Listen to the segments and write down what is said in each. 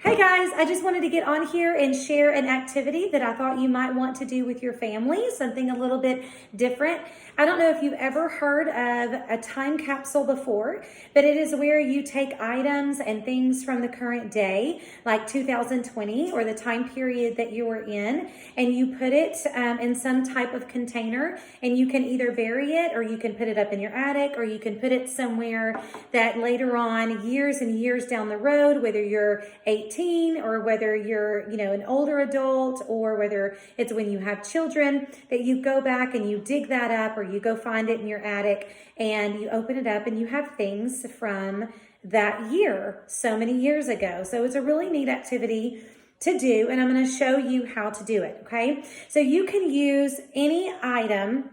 Hey guys, I just wanted to get on here and share an activity that I thought you might want to do with your family, something a little bit different. I don't know if you've ever heard of a time capsule before, but it is where you take items and things from the current day, like 2020 or the time period that you were in, and you put it in some type of container, and you can either bury it or you can put it up in your attic or you can put it somewhere that later on, years and years down the road, whether you're 18 or whether you're, an older adult or whether it's when you have children, that you go back and you dig that up or you go find it in your attic and you open it up and you have things from that year, so many years ago. So it's a really neat activity to do, and I'm going to show you how to do it, okay? So you can use any item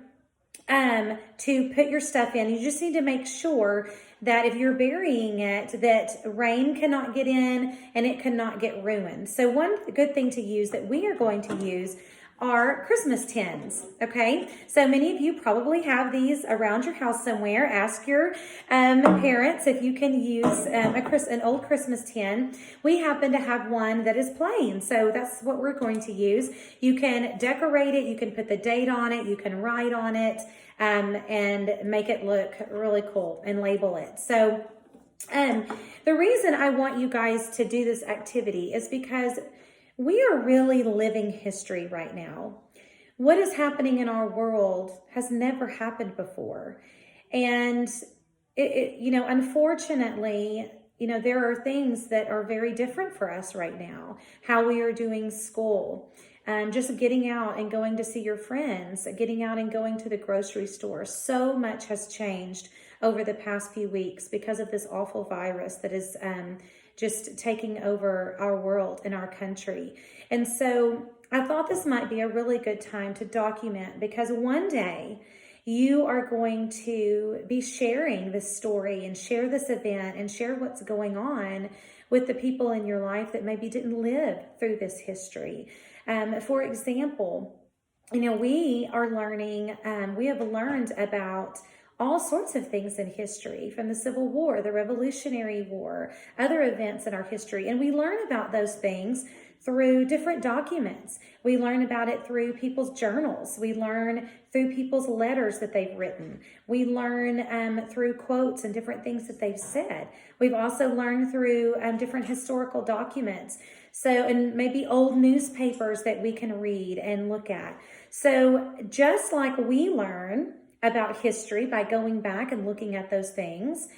to put your stuff in. You just need to make sure that if you're burying it, that rain cannot get in and it cannot get ruined. So one good thing to use that we are going to use are Christmas tins, okay? So many of you probably have these around your house somewhere. Ask your parents if you can use an old Christmas tin. We happen to have one that is plain, so that's what we're going to use. You can decorate it, you can put the date on it, you can write on it, and make it look really cool and label it. So the reason I want you guys to do this activity is because we are really living history right now. What is happening in our world has never happened before. And unfortunately, there are things that are very different for us right now. How we are doing school, just getting out and going to see your friends, getting out and going to the grocery store. So much has changed over the past few weeks because of this awful virus that is just taking over our world and our country. And so I thought this might be a really good time to document, because one day you are going to be sharing this story and share this event and share what's going on with the people in your life that maybe didn't live through this history. For example, we have learned about all sorts of things in history, from the Civil War, the Revolutionary War, other events in our history. And we learn about those things through different documents. We learn about it through people's journals. We learn through people's letters that they've written. We learn through quotes and different things that they've said. We've also learned through different historical documents. And maybe old newspapers that we can read and look at. So just like we learn about history by going back and looking at those things,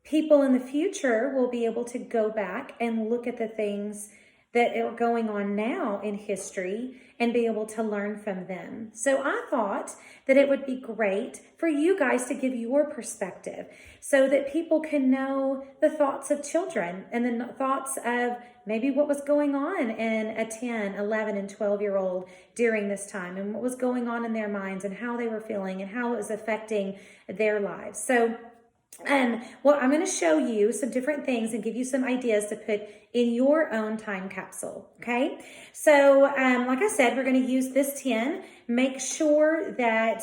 people in the future will be able to go back and look at the things that are going on now in history and be able to learn from them. So I thought that it would be great for you guys to give your perspective so that people can know the thoughts of children and the thoughts of maybe what was going on in a 10, 11, and 12-year-old during this time, and what was going on in their minds and how they were feeling and how it was affecting their lives. So I'm going to show you some different things and give you some ideas to put in your own time capsule, okay? So, like I said, we're going to use this tin. Make sure that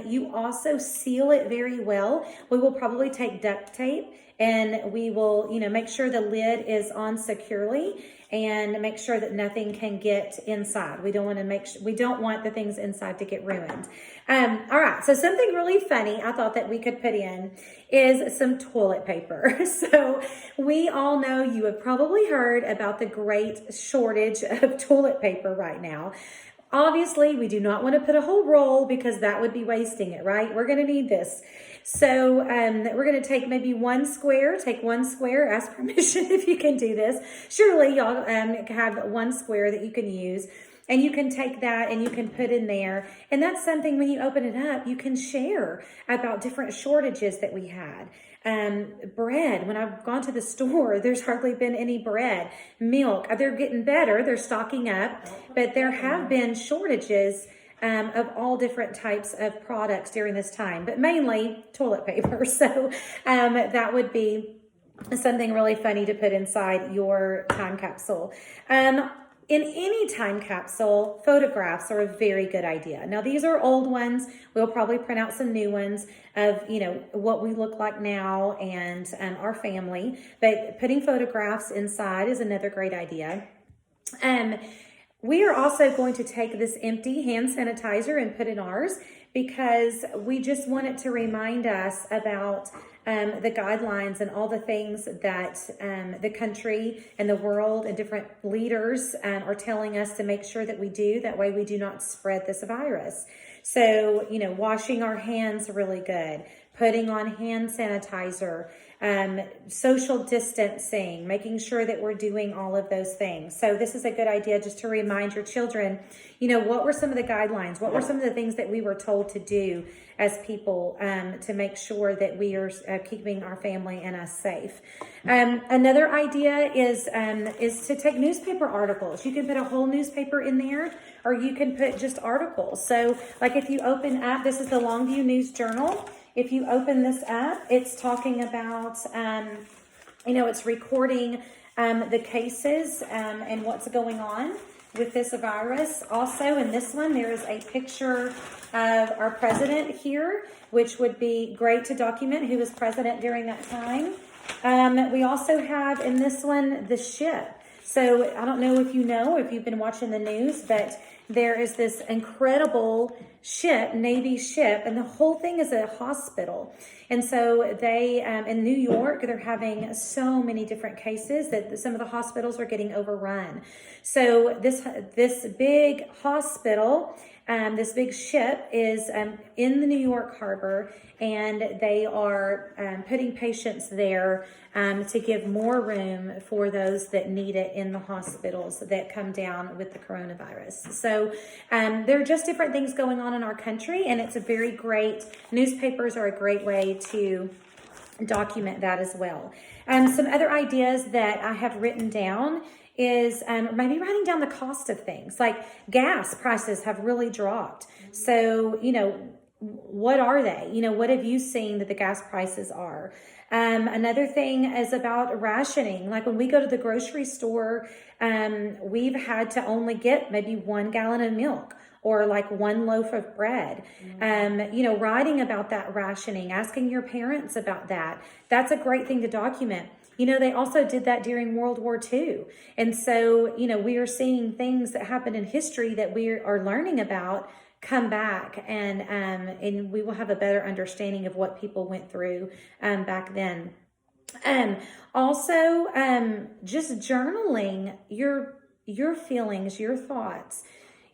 you also seal it very well. We will probably take duct tape, and we will, make sure the lid is on securely and make sure that nothing can get inside. We don't want the things inside to get ruined. All right, so something really funny I thought that we could put in is some toilet paper. So we all know, you have probably heard about the great shortage of toilet paper right now. Obviously, we do not want to put a whole roll because that would be wasting it, right? We're going to need this. So we're going to take maybe one square, ask permission if you can do this. Surely y'all have one square that you can use, and you can take that and you can put in there. And that's something, when you open it up, you can share about different shortages that we had. Bread, when I've gone to the store, there's hardly been any bread. Milk, they're getting better, they're stocking up, but there have been shortages of all different types of products during this time, but mainly toilet paper. So that would be something really funny to put inside your time capsule. in any time capsule, photographs are a very good idea. Now, these are old ones. We'll probably print out some new ones of, what we look like now and our family. But putting photographs inside is another great idea. We are also going to take this empty hand sanitizer and put in ours because we just wanted to remind us about the guidelines and all the things that the country and the world and different leaders are telling us to make sure that we do. That way we do not spread this virus. So, washing our hands really good, putting on hand sanitizer, social distancing, making sure that we're doing all of those things. So this is a good idea just to remind your children, what were some of the guidelines? What were some of the things that we were told to do as people to make sure that we are keeping our family and us safe? Another idea is to take newspaper articles. You can put a whole newspaper in there, or you can put just articles. So like if you open up, this is the Longview News Journal. If you open this up, it's talking about, it's recording the cases and what's going on with this virus. Also, in this one, there is a picture of our president here, which would be great to document who was president during that time. We also have in this one the ship. So I don't know if you've been watching the news, but there is this incredible ship, Navy ship, and the whole thing is a hospital. And so they, in New York, they're having so many different cases that some of the hospitals are getting overrun. So this big hospital, this big ship is in the New York harbor, and they are putting patients there to give more room for those that need it in the hospitals that come down with the coronavirus. So there are just different things going on in our country, and it's a very great, newspapers are a great way to document that as well. Some other ideas that I have written down is maybe writing down the cost of things. Like gas prices have really dropped. So, what are they? What have you seen that the gas prices are? Another thing is about rationing. Like when we go to the grocery store, we've had to only get maybe 1 gallon of milk or like 1 loaf of bread. Writing about that rationing, asking your parents about that. That's a great thing to document. They also did that during World War II. And so, we are seeing things that happened in history that we are learning about come back, and we will have a better understanding of what people went through back then. Also, just journaling your feelings, your thoughts.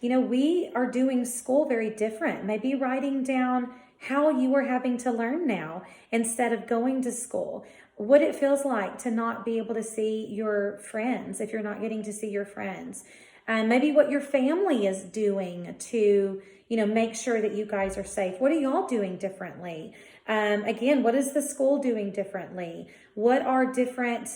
We are doing school very different. Maybe writing down how you are having to learn now instead of going to school. What it feels like to not be able to see your friends if you're not getting to see your friends. Maybe what your family is doing to, make sure that you guys are safe. What are y'all doing differently? Again, what is the school doing differently? What are different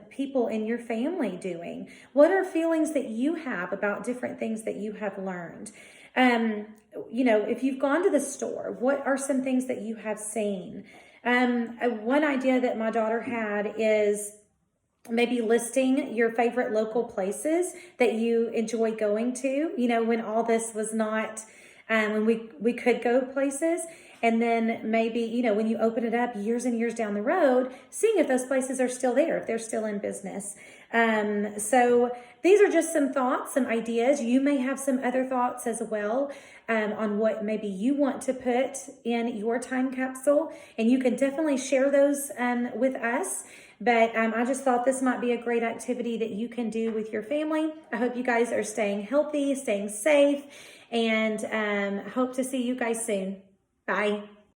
people in your family doing? What are feelings that you have about different things that you have learned? If you've gone to the store, what are some things that you have seen? One idea that my daughter had is maybe listing your favorite local places that you enjoy going to, when all this was not, when we could go places. And then maybe, when you open it up years and years down the road, seeing if those places are still there, if they're still in business. So these are just some thoughts, some ideas. You may have some other thoughts as well on what maybe you want to put in your time capsule. And you can definitely share those with us. But I just thought this might be a great activity that you can do with your family. I hope you guys are staying healthy, staying safe, and hope to see you guys soon. Bye.